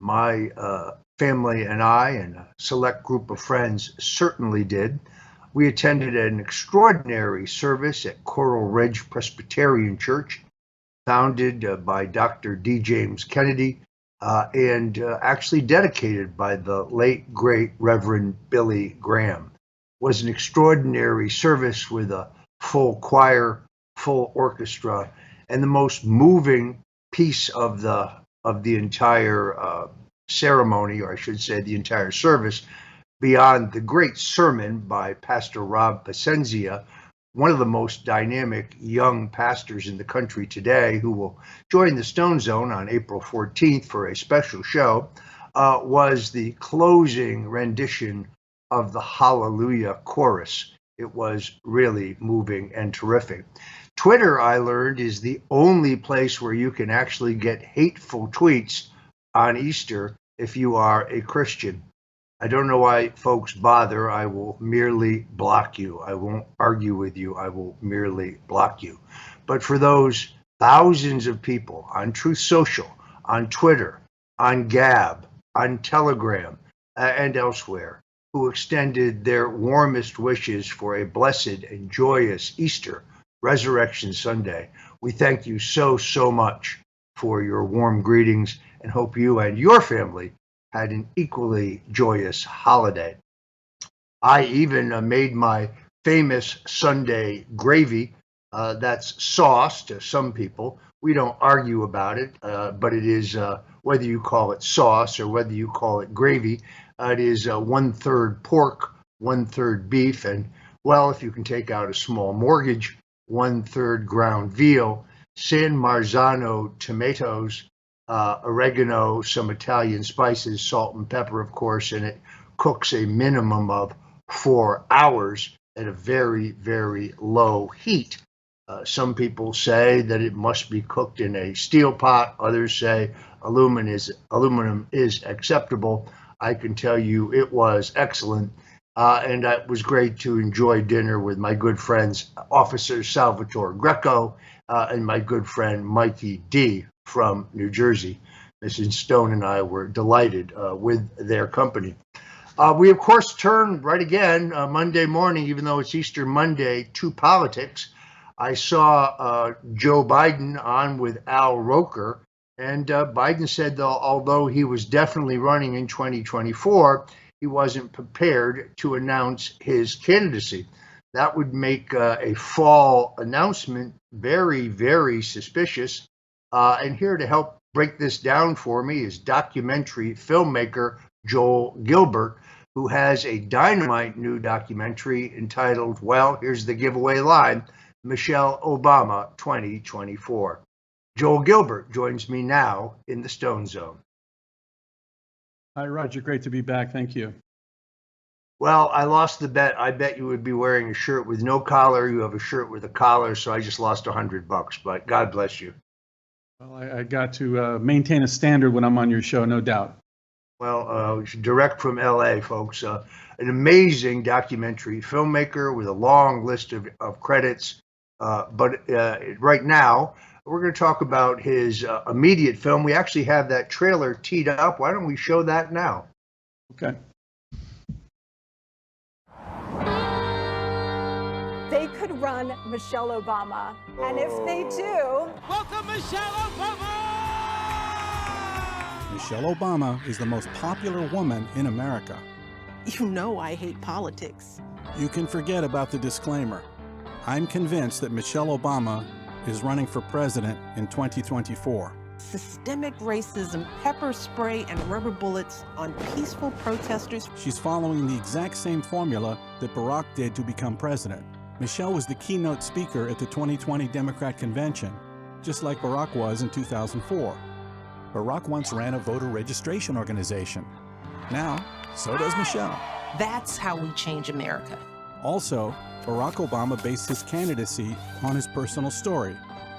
My family and I and a select group of friends certainly did. We attended an extraordinary service at Coral Ridge Presbyterian Church, founded by Dr. D. James Kennedy and actually dedicated by the late, great Reverend Billy Graham. It was an extraordinary service with a full choir, full orchestra, and the most moving piece of the entire ceremony, or I should say the entire service, beyond the great sermon by Pastor Rob Pacenzia, one of the most dynamic young pastors in the country today, who will join the Stone Zone on April 14th for a special show, was the closing rendition of the Hallelujah chorus. It was really moving and terrific. Twitter, I learned, is the only place where you can actually get hateful tweets on Easter if you are a Christian. I don't know why folks bother. I will merely block you. I won't argue with you. I will merely block you. But for those thousands of people on Truth Social, on Twitter, on Gab, on Telegram, and elsewhere, who extended their warmest wishes for a blessed and joyous Easter, Resurrection Sunday, we thank you so, so much for your warm greetings and hope you and your family had an equally joyous holiday. I even made my famous Sunday gravy. That's sauce to some people. We don't argue about it, but it is, whether you call it sauce or whether you call it gravy, it is 1/3 pork, 1/3 beef, and, well, if you can take out a small mortgage, 1/3 ground veal, San Marzano tomatoes, oregano, some Italian spices, salt and pepper, of course, and it cooks a minimum of 4 hours at a very, very low heat. Some people say that it must be cooked in a steel pot. Others say aluminum is acceptable. I can tell you it was excellent. And it was great to enjoy dinner with my good friends, Officer Salvatore Greco and my good friend Mikey D. from New Jersey. Mrs. Stone and I were delighted with their company. We, of course, turn right again Monday morning, even though it's Easter Monday, to politics. I saw Joe Biden on with Al Roker, and Biden said that although he was definitely running in 2024, he wasn't prepared to announce his candidacy. That would make a fall announcement very, very suspicious. And here to help break this down for me is documentary filmmaker Joel Gilbert, who has a dynamite new documentary entitled, well, here's the giveaway line, Michelle Obama 2024. Joel Gilbert joins me now in the Stone Zone. Hi, Roger. Great to be back. Thank you. Well, I lost the bet. I bet you would be wearing a shirt with no collar. You have a shirt with a collar, so I just lost $100, but God bless you. Well, I got to maintain a standard when I'm on your show, no doubt. Well, direct from LA, folks. An amazing documentary filmmaker with a long list of credits. But right now, we're going to talk about his immediate film. We actually have that trailer teed up. Why don't we show that now? Okay. They could run Michelle Obama. And if they do... Welcome, Michelle Obama! Michelle Obama is the most popular woman in America. You know I hate politics. You can forget about the disclaimer. I'm convinced that Michelle Obama is running for president in 2024. Systemic racism, pepper spray, and rubber bullets on peaceful protesters. She's following the exact same formula that Barack did to become president. Michelle was the keynote speaker at the 2020 Democrat convention, just like Barack was in 2004. Barack once ran a voter registration organization. Now, so does Michelle. That's how we change America. Also, Barack Obama based his candidacy on his personal story.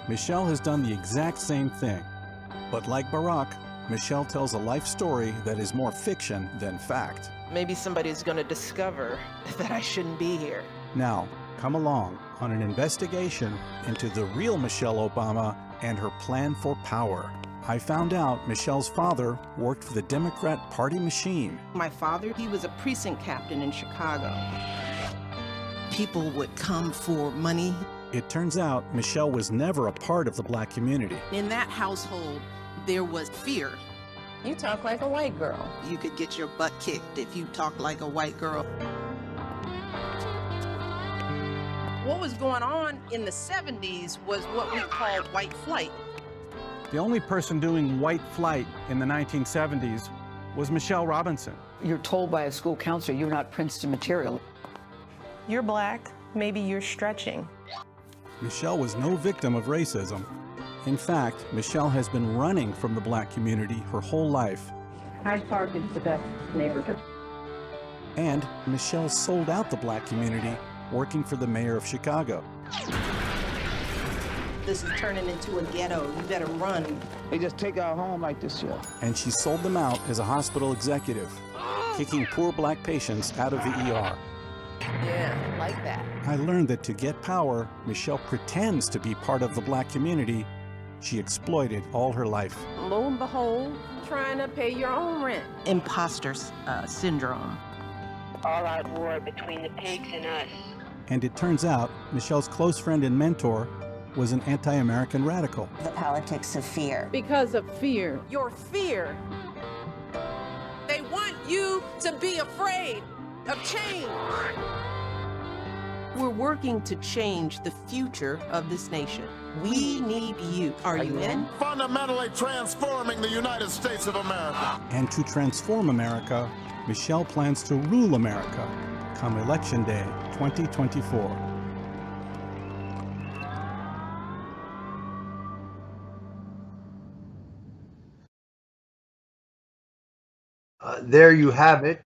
Michelle has done the exact same thing. But like Barack, Michelle tells a life story that is more fiction than fact. Maybe somebody's going to discover that I shouldn't be here. Now, come along on an investigation into the real Michelle Obama and her plan for power. I found out Michelle's father worked for the Democrat Party machine. My father, he was a precinct captain in Chicago. People would come for money. It turns out Michelle was never a part of the black community. In that household, there was fear. You talk like a white girl. You could get your butt kicked if you talk like a white girl. What was going on in the 70s was what we called white flight. The only person doing white flight in the 1970s was Michelle Robinson. You're told by a school counselor you're not Princeton material. You're black, maybe you're stretching. Michelle was no victim of racism. In fact, Michelle has been running from the black community her whole life. Hyde Park is the best neighborhood. And Michelle sold out the black community working for the mayor of Chicago. This is turning into a ghetto. You better run. They just take our home like this, yeah. And she sold them out as a hospital executive, kicking poor black patients out of the ER. Yeah, like that. I learned that to get power, Michelle pretends to be part of the black community she exploited all her life. Lo and behold, trying to pay your own rent. Imposter syndrome. All out war between the pigs and us. And it turns out Michelle's close friend and mentor was an anti-American radical. The politics of fear. Because of fear. Your fear. They want you to be afraid of change. We're working to change the future of this nation. We need you. Are you in? Fundamentally transforming the United States of America. And to transform America, Michelle plans to rule America come Election Day 2024. There you have it.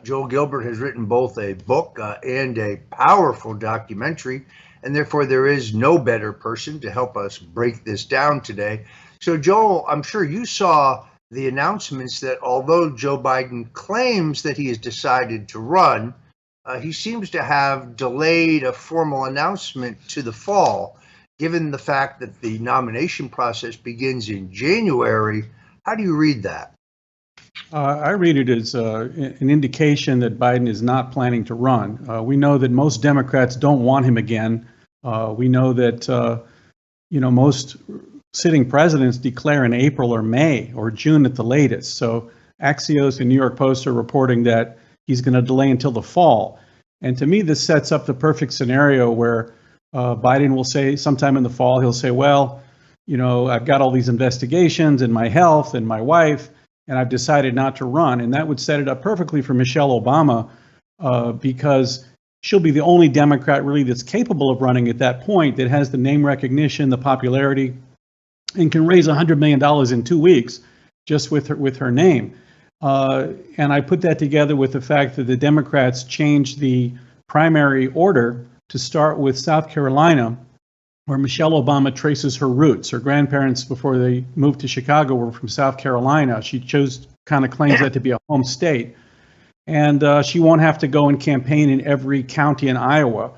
Joel Gilbert has written both a book and a powerful documentary, and therefore there is no better person to help us break this down today. So, Joel, I'm sure you saw the announcements that although Joe Biden claims that he has decided to run, he seems to have delayed a formal announcement to the fall. Given the fact that the nomination process begins in January, how do you read that? I read it as an indication that Biden is not planning to run. We know that most Democrats don't want him again. We know that most sitting presidents declare in April or May or June at the latest. So Axios and New York Post are reporting that he's going to delay until the fall. And to me, this sets up the perfect scenario where Biden will say sometime in the fall, he'll say, well, I've got all these investigations in my health and my wife, and I've decided not to run. And that would set it up perfectly for Michelle Obama because she'll be the only Democrat really that's capable of running at that point, that has the name recognition, the popularity, and can raise $100 million in 2 weeks just with her name. And I put that together with the fact that the Democrats changed the primary order to start with South Carolina, where Michelle Obama traces her roots. Her grandparents, before they moved to Chicago, were from South Carolina. She claims that to be a home state. And she won't have to go and campaign in every county in Iowa.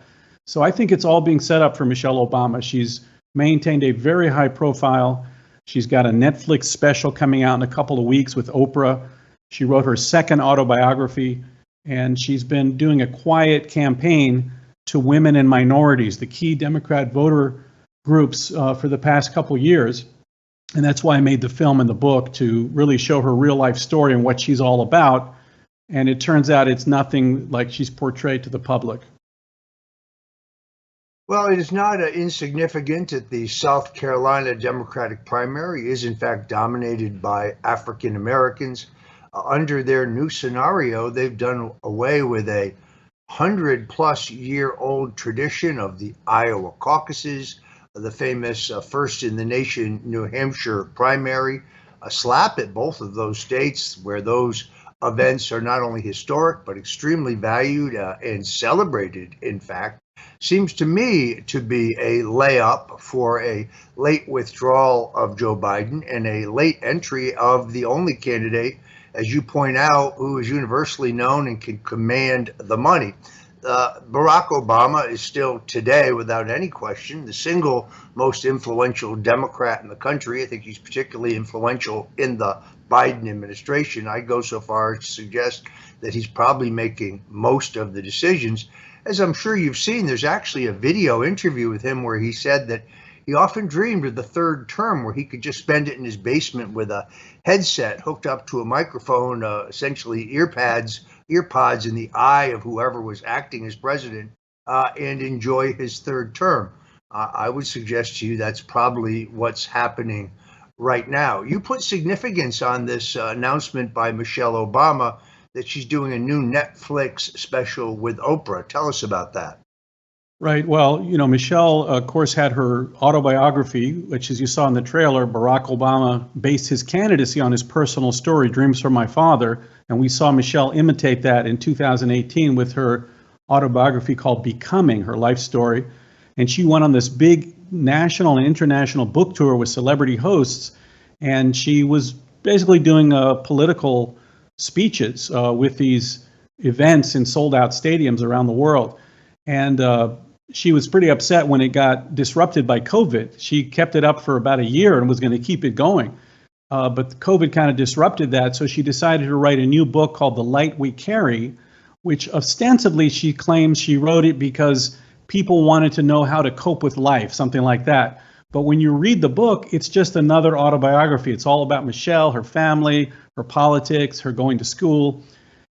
So I think it's all being set up for Michelle Obama. She's maintained a very high profile. She's got a Netflix special coming out in a couple of weeks with Oprah. She wrote her second autobiography, and she's been doing a quiet campaign to women and minorities, the key Democrat voter groups for the past couple years. And that's why I made the film and the book, to really show her real life story and what she's all about. And it turns out it's nothing like she's portrayed to the public. Well, it is not insignificant that the South Carolina Democratic primary is in fact dominated by African Americans. Under their new scenario, they've done away with a 100-plus-year-old tradition of the Iowa caucuses, the famous first in the nation New Hampshire primary, a slap at both of those states where those events are not only historic but extremely valued and celebrated, in fact. Seems to me to be a layup for a late withdrawal of Joe Biden and a late entry of the only candidate, as you point out, who is universally known and can command the money. Barack Obama is still today, without any question, the single most influential Democrat in the country. I think he's particularly influential in the Biden administration. I go so far as to suggest that he's probably making most of the decisions. As I'm sure you've seen, there's actually a video interview with him where he said that he often dreamed of the third term where he could just spend it in his basement with a headset hooked up to a microphone, essentially earpods in the eye of whoever was acting as president, and enjoy his third term. I would suggest to you that's probably what's happening right now. You put significance on this announcement by Michelle Obama that she's doing a new Netflix special with Oprah. Tell us about that. Right. Well, Michelle, of course, had her autobiography, which, as you saw in the trailer, Barack Obama based his candidacy on his personal story, Dreams from My Father. And we saw Michelle imitate that in 2018 with her autobiography called Becoming, her life story. And she went on this big national and international book tour with celebrity hosts. And she was basically doing political speeches with these events in sold out stadiums around the world. And she was pretty upset when it got disrupted by COVID. She kept it up for about a year and was going to keep it going. But COVID kind of disrupted that. So she decided to write a new book called The Light We Carry, which ostensibly she claims she wrote it because people wanted to know how to cope with life, something like that. But when you read the book, it's just another autobiography. It's all about Michelle, her family, her politics, her going to school.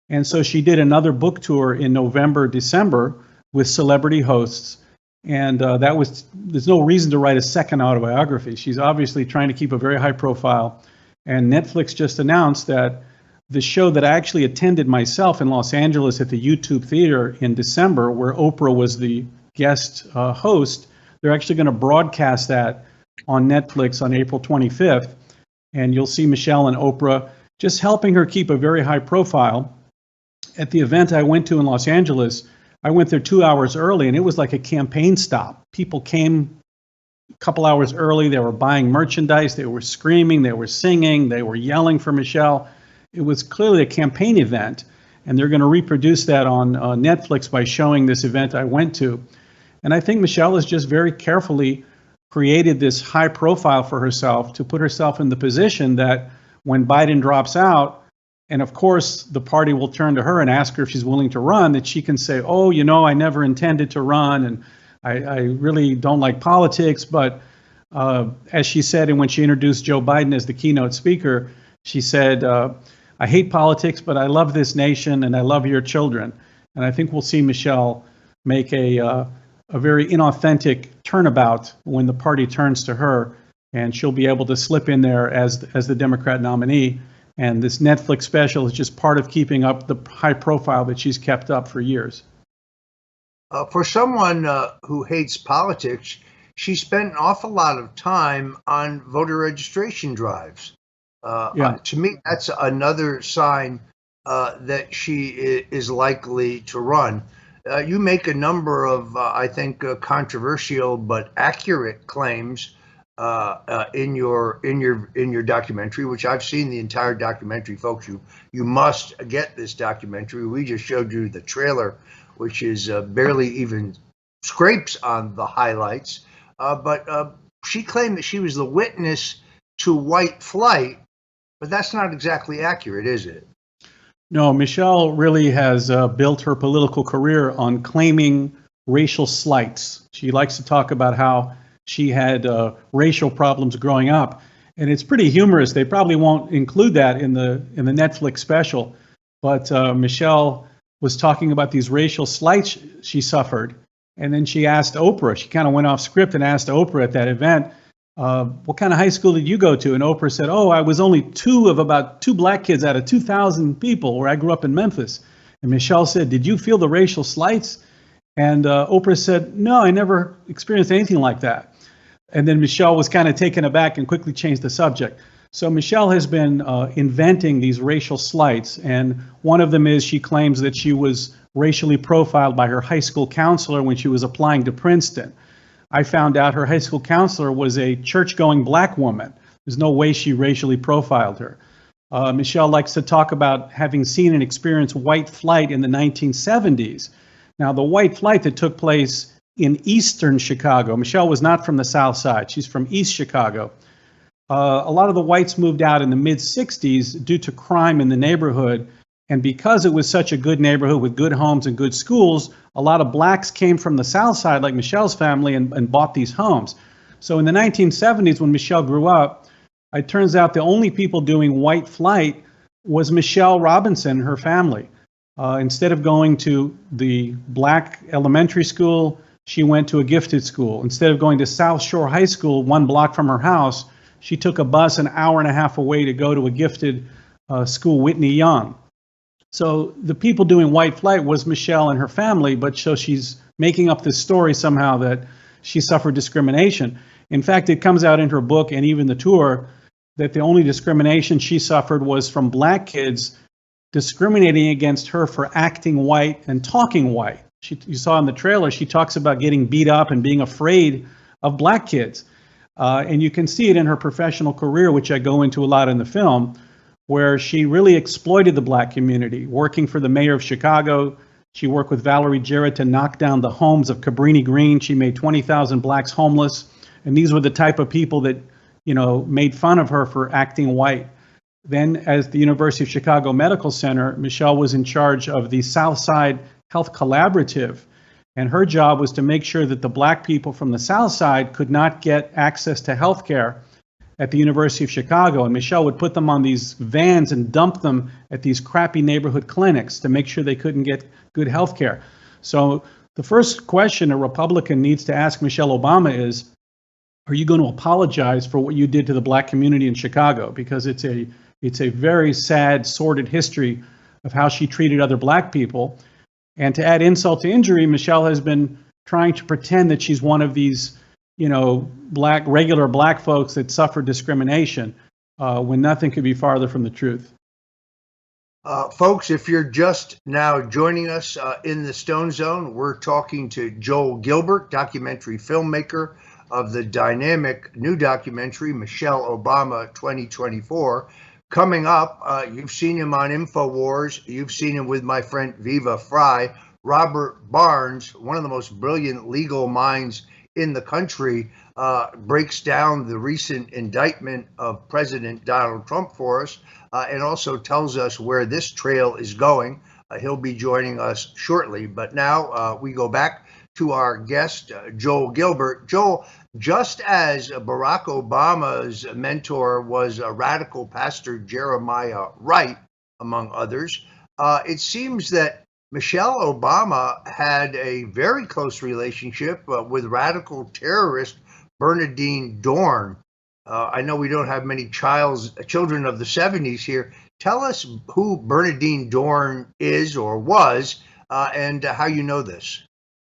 And so she did another book tour in November, December with celebrity hosts. And there's no reason to write a second autobiography. She's obviously trying to keep a very high profile. And Netflix just announced that the show that I actually attended myself in Los Angeles at the YouTube Theater in December, where Oprah was the guest host, they're actually going to broadcast that on Netflix on April 25th. And you'll see Michelle and Oprah just helping her keep a very high profile. At the event I went to in Los Angeles, I went there 2 hours early, and it was like a campaign stop. People came a couple hours early. They were buying merchandise. They were screaming. They were singing. They were yelling for Michelle. It was clearly a campaign event, and they're going to reproduce that on Netflix by showing this event I went to. And I think Michelle has just very carefully created this high profile for herself to put herself in the position that when Biden drops out, and of course, the party will turn to her and ask her if she's willing to run, that she can say, oh, I never intended to run, and I really don't like politics. But as she said, and when she introduced Joe Biden as the keynote speaker, she said, I hate politics, but I love this nation, and I love your children. And I think we'll see Michelle make a very inauthentic turnabout when the party turns to her, and she'll be able to slip in there as the Democrat nominee. And this Netflix special is just part of keeping up the high profile that she's kept up for years. For someone who hates politics, she spent an awful lot of time on voter registration drives. To me, that's another sign that she is likely to run. You make a number of, I think, controversial but accurate claims in your documentary, which I've seen the entire documentary, folks. You must get this documentary. We just showed you the trailer, which is barely even scrapes on the highlights. But she claimed that she was the witness to white flight, but that's not exactly accurate, is it? No, Michelle really has built her political career on claiming racial slights. She likes to talk about how she had racial problems growing up, and it's pretty humorous. They probably won't include that in the Netflix special, but Michelle was talking about these racial slights she suffered, and then she asked Oprah. She kind of went off script and asked Oprah at that event, what kind of high school did you go to? And Oprah said, oh, I was only two of about 2 black kids out of 2,000 people where I grew up in Memphis. And Michelle said, did you feel the racial slights? And Oprah said, no, I never experienced anything like that. And then Michelle was kind of taken aback and quickly changed the subject. So Michelle has been inventing these racial slights. And one of them is she claims that she was racially profiled by her high school counselor when she was applying to Princeton. I found out her high school counselor was a church-going black woman. There's no way she racially profiled her. Michelle likes to talk about having seen and experienced white flight in the 1970s. Now, the white flight that took place in eastern Chicago, Michelle was not from the South Side. She's from East Chicago. A lot of the whites moved out in the mid-'60s due to crime in the neighborhood. And because it was such a good neighborhood with good homes and good schools, a lot of blacks came from the South Side, like Michelle's family, and bought these homes. So in the 1970s, when Michelle grew up, it turns out the only people doing white flight was Michelle Robinson and her family. Instead of going to the black elementary school, she went to a gifted school. Instead of going to South Shore High School, 1 block from her house, she took a bus an hour and a half away to go to a gifted school, Whitney Young. So the people doing white flight was Michelle and her family, but so she's making up this story somehow that she suffered discrimination. In fact, it comes out in her book and even the tour that the only discrimination she suffered was from black kids discriminating against her for acting white and talking white. You saw in the trailer, she talks about getting beat up and being afraid of black kids. And you can see it in her professional career, which I go into a lot in the film, where she really exploited the black community. Working for the mayor of Chicago, she worked with Valerie Jarrett to knock down the homes of Cabrini Green. She made 20,000 blacks homeless. And these were the type of people that, made fun of her for acting white. Then, as the University of Chicago Medical Center, Michelle was in charge of the Southside Health Collaborative. And her job was to make sure that the black people from the South Side could not get access to health care at the University of Chicago. And Michelle would put them on these vans and dump them at these crappy neighborhood clinics to make sure they couldn't get good health care. So the first question a Republican needs to ask Michelle Obama is, are you going to apologize for what you did to the black community in Chicago? Because it's a very sad, sordid history of how she treated other black people. And to add insult to injury, Michelle has been trying to pretend that she's one of these, regular black folks that suffered discrimination when nothing could be farther from the truth. Folks, if you're just now joining us in the Stone Zone, we're talking to Joel Gilbert, documentary filmmaker of the dynamic new documentary, Michelle Obama 2024. Coming up, you've seen him on InfoWars. You've seen him with my friend Viva Fry. Robert Barnes, one of the most brilliant legal minds in the country, breaks down the recent indictment of President Donald Trump for us and also tells us where this trail is going. He'll be joining us shortly. But now we go back to our guest, Joel Gilbert. Joel, just as Barack Obama's mentor was a radical pastor, Jeremiah Wright, among others, it seems that Michelle Obama had a very close relationship with radical terrorist Bernardine Dorn. I know we don't have many children of the 70s here. Tell us who Bernardine Dorn is or was and how you know this.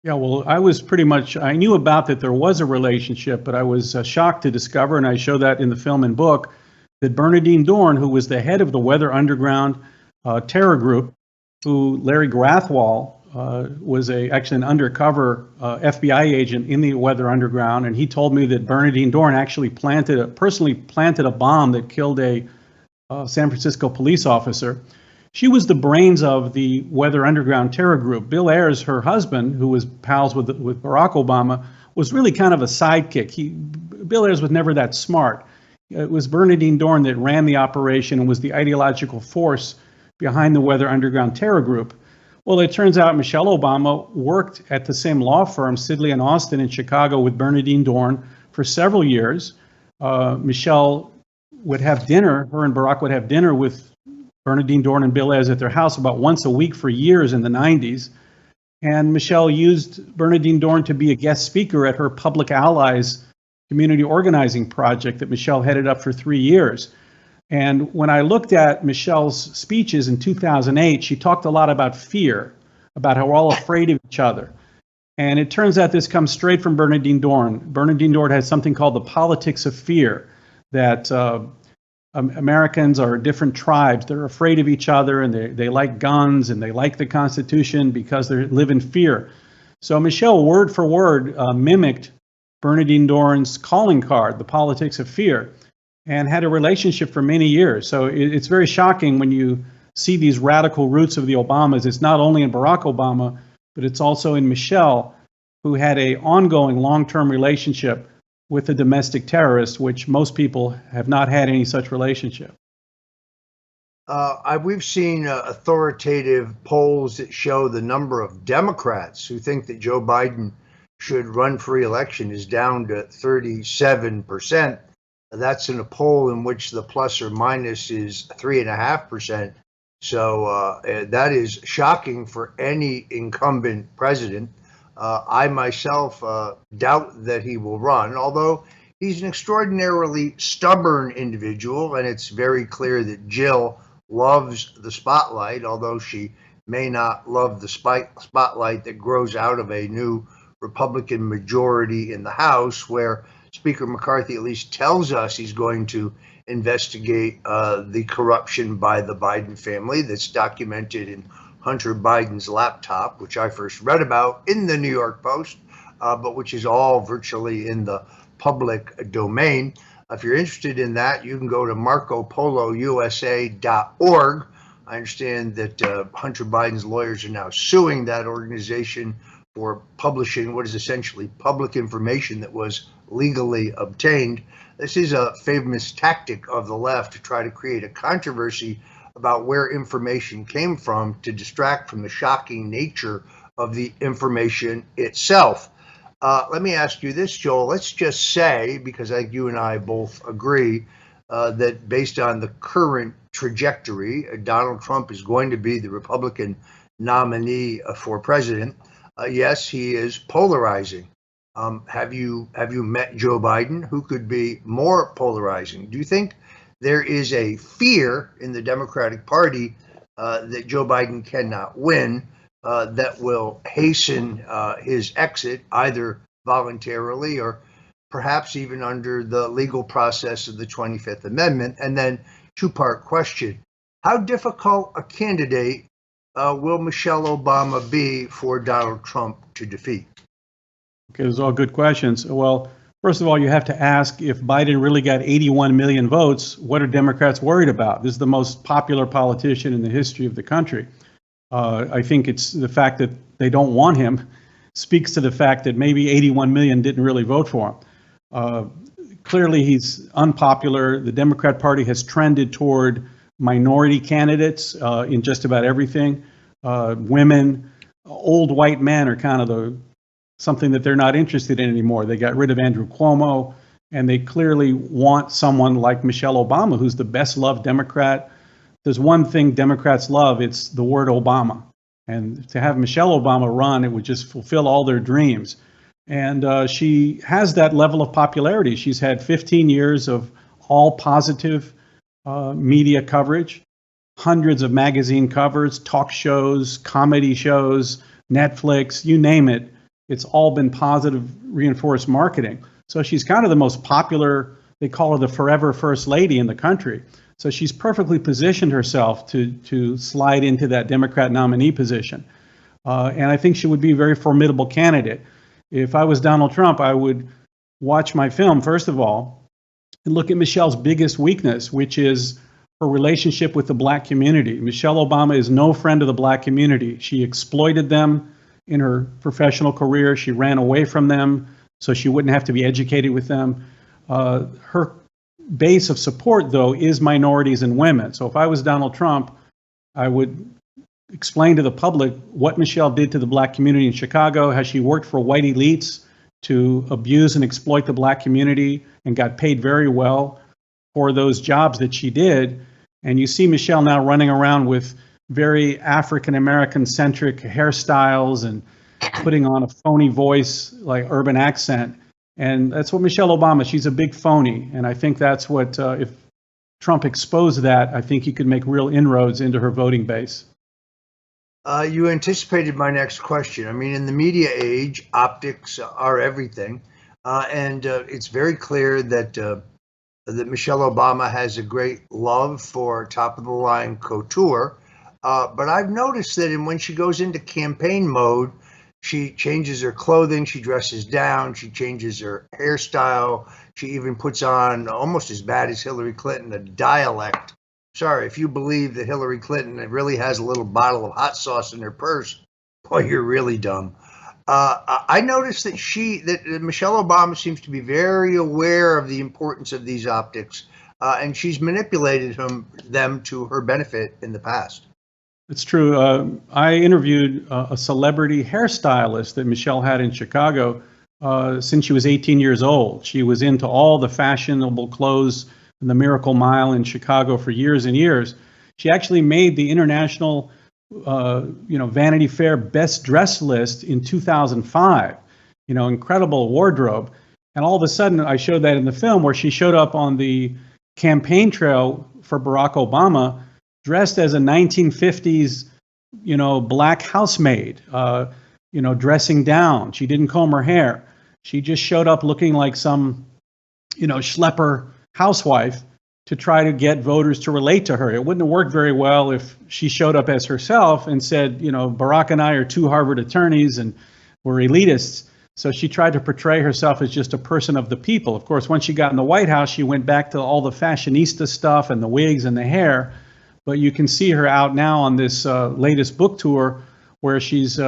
Yeah, well, I knew about that there was a relationship, but I was shocked to discover, and I show that in the film and book, that Bernardine Dorn, who was the head of the Weather Underground terror group, who Larry Grathwohl was actually an undercover FBI agent in the Weather Underground, and he told me that Bernardine Dorn actually personally planted a bomb that killed a San Francisco police officer. She was the brains of the Weather Underground terror group. Bill Ayers, her husband, who was pals with Barack Obama, was really kind of a sidekick. Bill Ayers was never that smart. It was Bernardine Dorn that ran the operation and was the ideological force behind the Weather Underground terror group. Well, it turns out Michelle Obama worked at the same law firm, Sidley & Austin in Chicago, with Bernardine Dorn for several years. Michelle would have dinner, her and Barack would have dinner with Bernardine Dorn and Bill Ayers at their house about once a week for years in the 90s. And Michelle used Bernardine Dorn to be a guest speaker at her Public Allies community organizing project that Michelle headed up for 3 years. And when I looked at Michelle's speeches in 2008, she talked a lot about fear, about how we're all afraid of each other. And it turns out this comes straight from Bernardine Dorn. Bernardine Dorn had something called the politics of fear, that Americans are different tribes. They're afraid of each other, and they like guns, and they like the Constitution because they live in fear. So Michelle, word for word, mimicked Bernardine Dorn's calling card, the politics of fear, and had a relationship for many years. So it's very shocking when you see these radical roots of the Obamas. It's not only in Barack Obama, but it's also in Michelle, who had an ongoing long-term relationship with a domestic terrorist, which most people have not had any such relationship. We've seen authoritative polls that show the number of Democrats who think that Joe Biden should run for re-election is down to 37%. That's in a poll in which the plus or minus is 3.5%. So that is shocking for any incumbent president. I myself doubt that he will run, although he's an extraordinarily stubborn individual, and it's very clear that Jill loves the spotlight, although she may not love the spotlight that grows out of a new Republican majority in the House, where Speaker McCarthy at least tells us he's going to investigate the corruption by the Biden family that's documented in Hunter Biden's laptop, which I first read about in the New York Post, but which is all virtually in the public domain. If you're interested in that, you can go to marcopolousa.org. I understand that Hunter Biden's lawyers are now suing that organization for publishing what is essentially public information that was legally obtained. This is a famous tactic of the left to try to create a controversy about where information came from to distract from the shocking nature of the information itself. Let me ask you this, Joel. Let's just say, because I think you and I both agree, that based on the current trajectory, Donald Trump is going to be the Republican nominee for president. Yes, he is polarizing. Have you met Joe Biden, who could be more polarizing? Do you think there is a fear in the Democratic Party that Joe Biden cannot win, that will hasten his exit, either voluntarily or perhaps even under the legal process of the 25th Amendment? And then, two-part question: how difficult a candidate will Michelle Obama be for Donald Trump to defeat? Okay, those are all good questions. Well, first of all, you have to ask, if Biden really got 81 million votes, what are Democrats worried about? This is the most popular politician in the history of the country. I think it's the fact that they don't want him speaks to the fact that maybe 81 million didn't really vote for him. Clearly, he's unpopular. The Democrat Party has trended toward minority candidates in just about everything. Women, old white men are kind of something that they're not interested in anymore. They got rid of Andrew Cuomo, and they clearly want someone like Michelle Obama, who's the best loved Democrat. There's one thing Democrats love, it's the word Obama. And to have Michelle Obama run, it would just fulfill all their dreams. And she has that level of popularity. She's had 15 years of all positive media coverage, hundreds of magazine covers, talk shows, comedy shows, Netflix, you name it. It's all been positive reinforced marketing. So she's kind of the most popular, they call her the forever first lady in the country. So she's perfectly positioned herself to slide into that Democrat nominee position. And I think she would be a very formidable candidate. If I was Donald Trump, I would watch my film, first of all, and look at Michelle's biggest weakness, which is her relationship with the black community. Michelle Obama is no friend of the black community. She exploited them in her professional career. She ran away from them so she wouldn't have to be educated with them. Her base of support, though, is minorities and women. So if I was Donald Trump, I would explain to the public what Michelle did to the black community in Chicago, how she worked for white elites to abuse and exploit the black community and got paid very well for those jobs that she did. And you see Michelle now running around with very African-American centric hairstyles and putting on a phony voice, like urban accent. And that's what Michelle Obama, she's a big phony. And I think that's what, if Trump exposed that, I think he could make real inroads into her voting base. You anticipated my next question. I mean, in the media age, optics are everything. And it's very clear that Michelle Obama has a great love for top-of-the-line couture. But I've noticed that when she goes into campaign mode, she changes her clothing, she dresses down, she changes her hairstyle. She even puts on, almost as bad as Hillary Clinton, a dialect. Sorry, if you believe that Hillary Clinton really has a little bottle of hot sauce in her purse, Oh, you're really dumb. I noticed that Michelle Obama seems to be very aware of the importance of these optics, and she's manipulated them to her benefit in the past. It's true. I interviewed a celebrity hairstylist that Michelle had in Chicago since she was 18 years old. She was into all the fashionable clothes in the Miracle Mile in Chicago for years and years. She actually made the international, Vanity Fair best dress list in 2005. Incredible wardrobe. And all of a sudden, I showed that in the film where she showed up on the campaign trail for Barack Obama dressed as a 1950s, black housemaid, dressing down. She didn't comb her hair. She just showed up looking like some, schlepper housewife to try to get voters to relate to her. It wouldn't have worked very well if she showed up as herself and said, Barack and I are two Harvard attorneys and we're elitists. So she tried to portray herself as just a person of the people. Of course, once she got in the White House, she went back to all the fashionista stuff and the wigs and the hair. But you can see her out now on this latest book tour where she's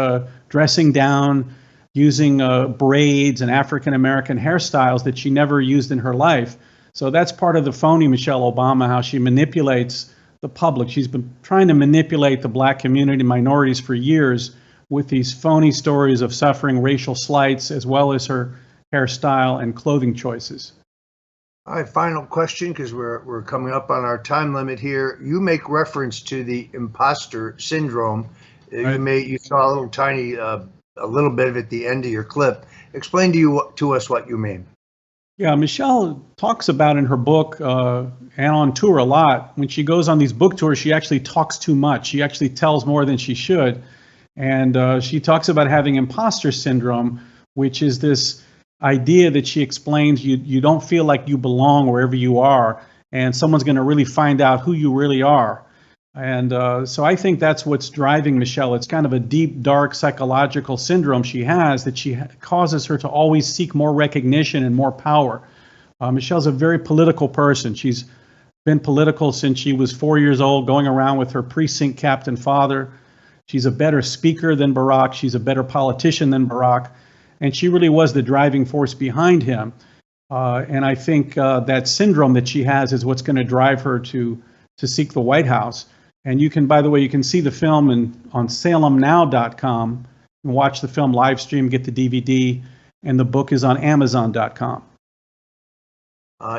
dressing down, using braids and African-American hairstyles that she never used in her life. So that's part of the phony Michelle Obama, how she manipulates the public. She's been trying to manipulate the black community, minorities for years with these phony stories of suffering racial slights, as well as her hairstyle and clothing choices. All right, final question, because we're coming up on our time limit here. You make reference to the imposter syndrome. Right. You saw a little tiny, a little bit of it at the end of your clip. Explain to us what you mean. Yeah, Michelle talks about in her book and on tour a lot. When she goes on these book tours, she actually talks too much. She actually tells more than she should. And she talks about having imposter syndrome, which is this idea that she explains you don't feel like you belong wherever you are, and someone's going to really find out who you really are. And so I think that's what's driving Michelle. It's kind of a deep, dark psychological syndrome she has that causes her to always seek more recognition and more power. Michelle's a very political person. She's been political since she was 4 years old, going around with her precinct captain father. She's a better speaker than Barack. She's a better politician than Barack. And she really was the driving force behind him. And I think that syndrome that she has is what's going to drive her to seek the White House. And you can, by the way, you can see the film on salemnow.com and watch the film live stream, get the DVD, and the book is on amazon.com.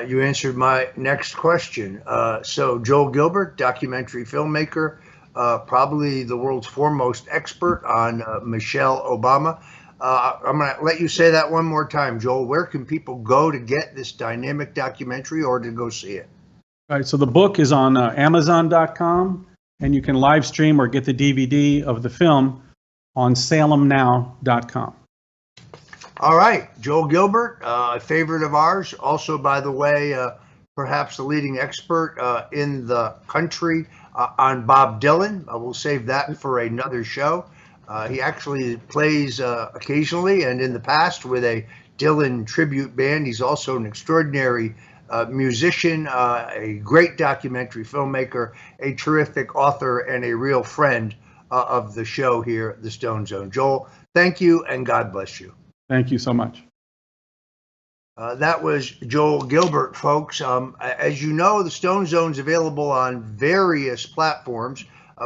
You answered my next question. So Joel Gilbert, documentary filmmaker, probably the world's foremost expert on Michelle Obama. I'm going to let you say that one more time, Joel. Where can people go to get this dynamic documentary or to go see it? All right, so the book is on amazon.com, and you can live stream or get the DVD of the film on salemnow.com. All right, Joel Gilbert, a favorite of ours. Also, by the way, perhaps the leading expert in the country on Bob Dylan. We'll save that for another show. He actually plays occasionally and in the past with a Dylan tribute band. He's also an extraordinary musician, a great documentary filmmaker, a terrific author, and a real friend of the show here at the Stone Zone. Joel, thank you and God bless you. Thank you so much. That was Joel Gilbert, folks. As you know, the Stone Zone is available on various platforms.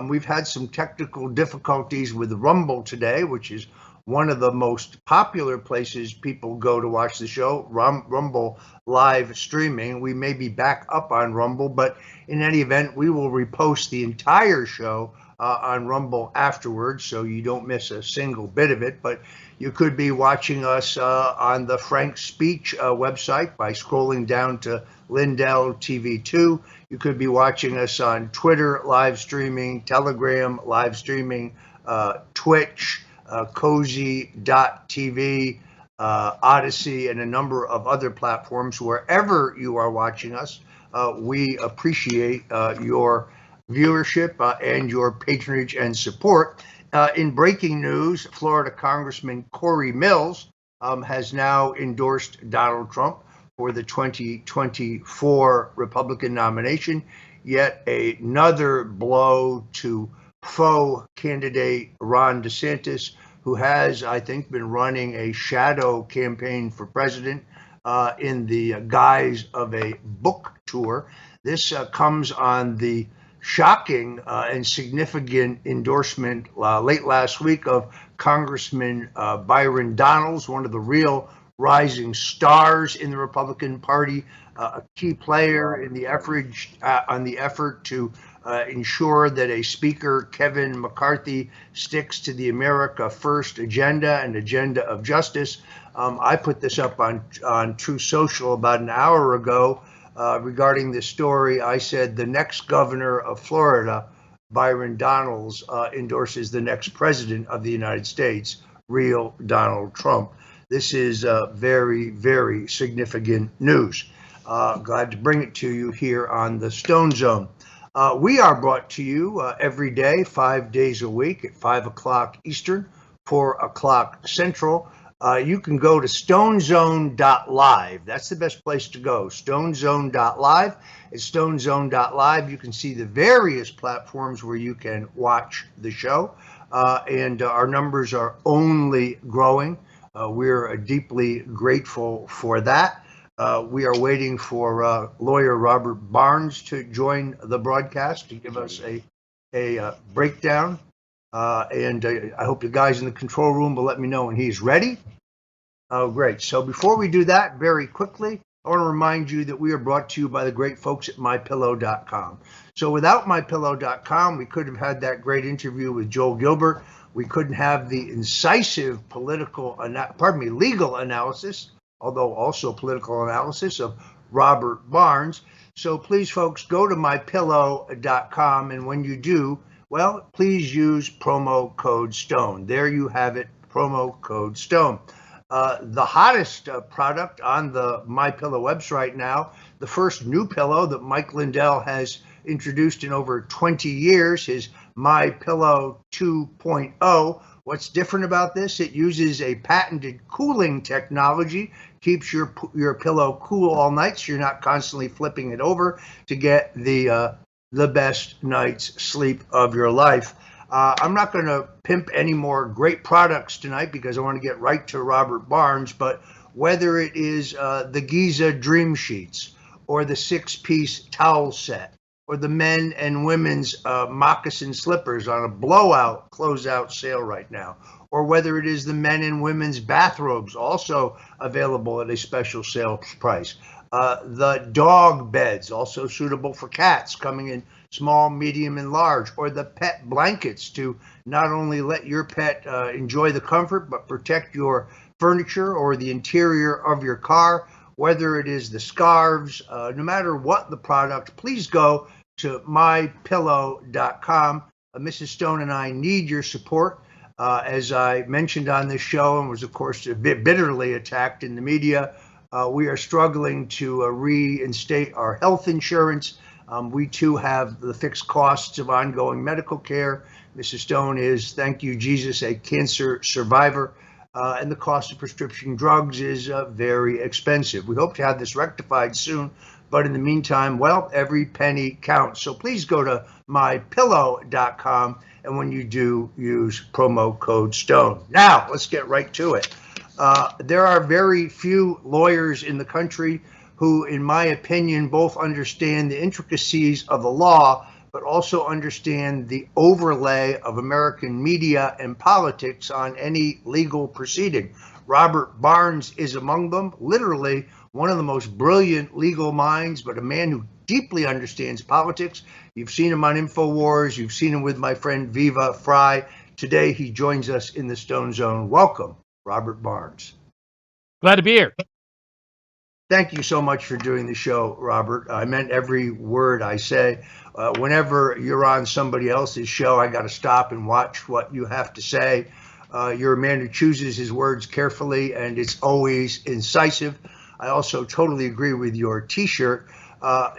We've had some technical difficulties with Rumble today, which is one of the most popular places people go to watch the show, Rumble live streaming. We may be back up on Rumble, but in any event, we will repost the entire show on Rumble afterwards, so you don't miss a single bit of it. But you could be watching us on the Frank Speech website by scrolling down to Lindell TV2. You could be watching us on Twitter live streaming, Telegram live streaming, Twitch, Cozy.tv, Odyssey, and a number of other platforms. Wherever you are watching us, we appreciate your viewership and your patronage and support. In breaking news, Florida Congressman Corey Mills has now endorsed Donald Trump for the 2024 Republican nomination. Yet another blow to faux candidate Ron DeSantis, who has, I think, been running a shadow campaign for president in the guise of a book tour. This comes on the shocking and significant endorsement late last week of Congressman Byron Donalds, one of the real rising stars in the Republican Party, a key player in the effort to ensure that a Speaker, Kevin McCarthy, sticks to the America First agenda and agenda of justice. I put this up on True Social about an hour ago regarding this story. I said the next governor of Florida, Byron Donalds, endorses the next president of the United States, real Donald Trump. This is very, very significant news. Glad to bring it to you here on the Stone Zone. We are brought to you every day, 5 days a week at 5 o'clock Eastern, 4 o'clock Central. You can go to stonezone.live. That's the best place to go, stonezone.live. At stonezone.live, you can see the various platforms where you can watch the show, and our numbers are only growing. We're deeply grateful for that. We are waiting for lawyer Robert Barnes to join the broadcast to give us a breakdown. And I hope you guys in the control room will let me know when he's ready. Oh, great. So before we do that, very quickly, I want to remind you that we are brought to you by the great folks at MyPillow.com. So without MyPillow.com, we could have had that great interview with Joel Gilbert. We couldn't have the incisive legal analysis, although also political analysis, of Robert Barnes. So please, folks, go to MyPillow.com, and when you do, well, please use promo code STONE. There you have it, promo code STONE. The hottest product on the MyPillow website right now, the first new pillow that Mike Lindell has introduced in over 20 years, his MyPillow 2.0. What's different about this? It uses a patented cooling technology, keeps your pillow cool all night, so you're not constantly flipping it over to get the best night's sleep of your life. I'm not going to pimp any more great products tonight because I want to get right to Robert Barnes, but whether it is the Giza Dream Sheets or the 6-piece towel set or the men and women's moccasin slippers on a blowout closeout sale right now, or whether it is the men and women's bathrobes also available at a special sales price, the dog beds also suitable for cats coming in small, medium, and large, or the pet blankets to not only let your pet enjoy the comfort, but protect your furniture or the interior of your car, whether it is the scarves, no matter what the product, please go to mypillow.com. Mrs. Stone and I need your support. As I mentioned on this show and was, of course, a bit bitterly attacked in the media, we are struggling to reinstate our health insurance. We too have the fixed costs of ongoing medical care. Mrs. Stone is, thank you, Jesus, a cancer survivor, and the cost of prescription drugs is very expensive. We hope to have this rectified soon, but in the meantime, well, every penny counts. So please go to mypillow.com, and when you do, use promo code STONE. Now, let's get right to it. There are very few lawyers in the country who, in my opinion, both understand the intricacies of the law, but also understand the overlay of American media and politics on any legal proceeding. Robert Barnes is among them, literally one of the most brilliant legal minds, but a man who deeply understands politics. You've seen him on InfoWars. You've seen him with my friend Viva Fry. Today, he joins us in the Stone Zone. Welcome, Robert Barnes. Glad to be here. Thank you so much for doing the show, Robert. I meant every word I say. Whenever you're on somebody else's show, I got to stop and watch what you have to say. You're a man who chooses his words carefully, and it's always incisive. I also totally agree with your T-shirt.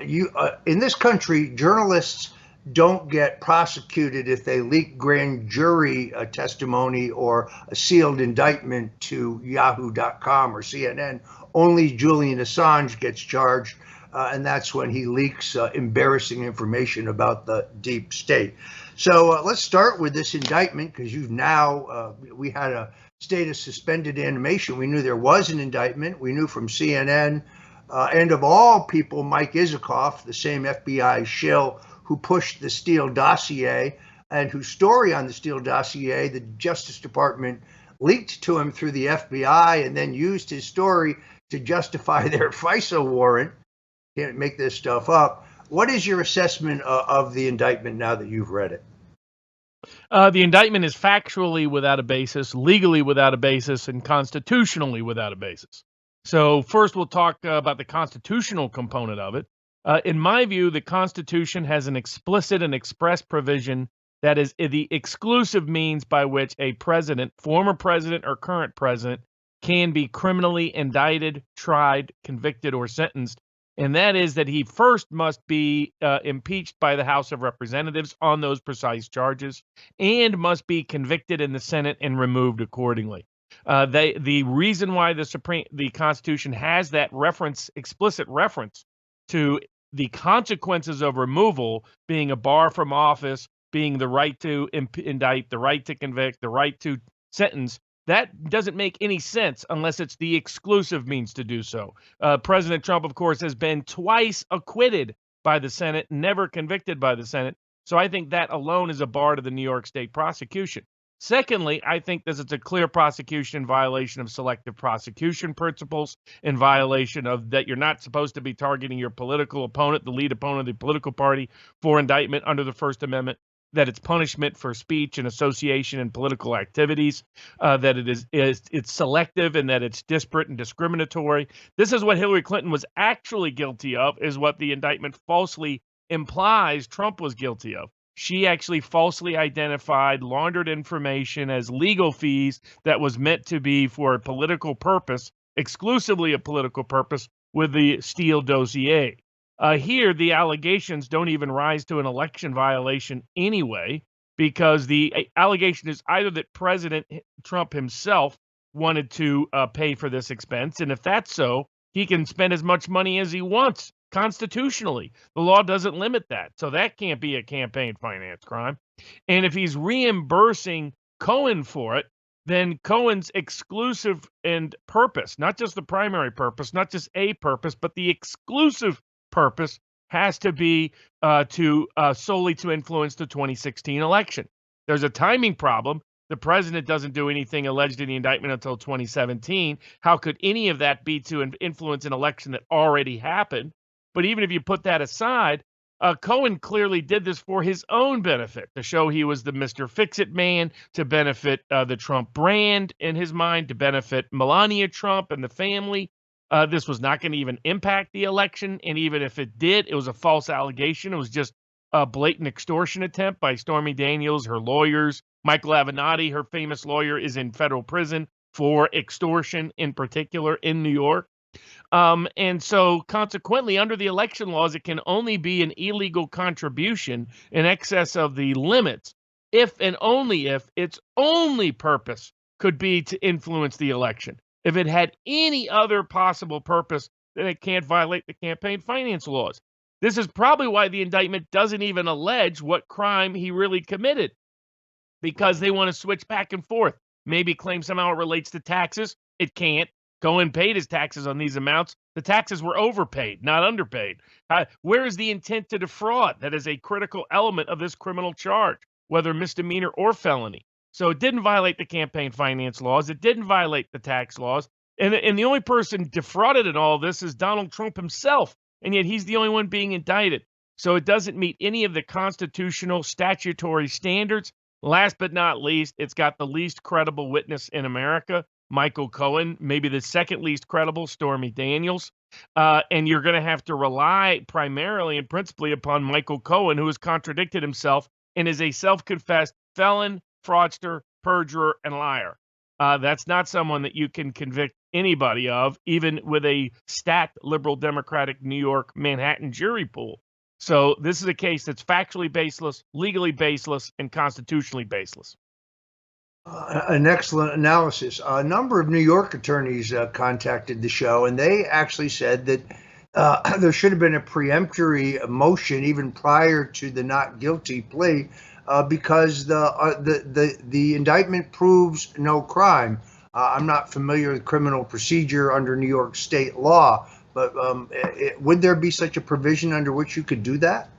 In this country, journalists don't get prosecuted if they leak grand jury testimony or a sealed indictment to yahoo.com or CNN. Only Julian Assange gets charged, and that's when he leaks embarrassing information about the deep state. So let's start with this indictment, because you've now, we had a state of suspended animation. We knew there was an indictment. We knew from CNN, and of all people, Mike Isikoff, the same FBI shill who pushed the Steele dossier and whose story on the Steele dossier, the Justice Department leaked to him through the FBI and then used his story to justify their FISA warrant. Can't make this stuff up. What is your assessment of the indictment now that you've read it? The indictment is factually without a basis, legally without a basis, and constitutionally without a basis. So first we'll talk about the constitutional component of it. In my view, the Constitution has an explicit and express provision that is the exclusive means by which a president, former president or current president, can be criminally indicted, tried, convicted, or sentenced. And that is that he first must be impeached by the House of Representatives on those precise charges and must be convicted in the Senate and removed accordingly. The reason why the Constitution has that explicit reference to the consequences of removal being a bar from office, being the right to indict, the right to convict, the right to sentence, that doesn't make any sense unless it's the exclusive means to do so. President Trump, of course, has been twice acquitted by the Senate, never convicted by the Senate. So I think that alone is a bar to the New York State prosecution. Secondly, I think this is a clear prosecution in violation of selective prosecution principles, in violation of that you're not supposed to be targeting your political opponent, the lead opponent of the political party, for indictment under the First Amendment, that it's punishment for speech and association and political activities, that it's selective and that it's disparate and discriminatory. This is what Hillary Clinton was actually guilty of, is what the indictment falsely implies Trump was guilty of. She actually falsely identified laundered information as legal fees that was meant to be for a political purpose, exclusively a political purpose, with the Steele dossier. Here, the allegations don't even rise to an election violation anyway, because the allegation is either that President Trump himself wanted to pay for this expense, and if that's so, he can spend as much money as he wants constitutionally. The law doesn't limit that, so that can't be a campaign finance crime. And if he's reimbursing Cohen for it, then Cohen's exclusive and purpose, not just the primary purpose, not just a purpose, but the exclusive purpose has to be solely to influence the 2016 election. There's a timing problem. The president doesn't do anything alleged in the indictment until 2017. How could any of that be to influence an election that already happened? But even if you put that aside, Cohen clearly did this for his own benefit, to show he was the Mr. Fix-It man, to benefit the Trump brand in his mind, to benefit Melania Trump and the family. This was not going to even impact the election, and even if it did, it was a false allegation. It was just a blatant extortion attempt by Stormy Daniels, her lawyers. Michael Avenatti, her famous lawyer, is in federal prison for extortion, in particular in New York. And so consequently, under the election laws, it can only be an illegal contribution in excess of the limits if and only if its only purpose could be to influence the election. If it had any other possible purpose, then it can't violate the campaign finance laws. This is probably why the indictment doesn't even allege what crime he really committed, because they want to switch back and forth. Maybe claim somehow it relates to taxes. It can't. Cohen paid his taxes on these amounts. The taxes were overpaid, not underpaid. Where is the intent to defraud? That is a critical element of this criminal charge, whether misdemeanor or felony. So it didn't violate the campaign finance laws. It didn't violate the tax laws. And the only person defrauded in all of this is Donald Trump himself. And yet he's the only one being indicted. So it doesn't meet any of the constitutional statutory standards. Last but not least, it's got the least credible witness in America, Michael Cohen, maybe the second least credible, Stormy Daniels. And you're going to have to rely primarily and principally upon Michael Cohen, who has contradicted himself and is a self-confessed felon, fraudster, perjurer, and liar. That's not someone that you can convict anybody of, even with a stacked liberal Democratic New York Manhattan jury pool. So this is a case that's factually baseless, legally baseless, and constitutionally baseless. An excellent analysis. A number of New York attorneys contacted the show, and they actually said that there should have been a preemptory motion even prior to the not guilty plea because the indictment proves no crime. I'm not familiar with criminal procedure under New York state law, but would there be such a provision under which you could do that?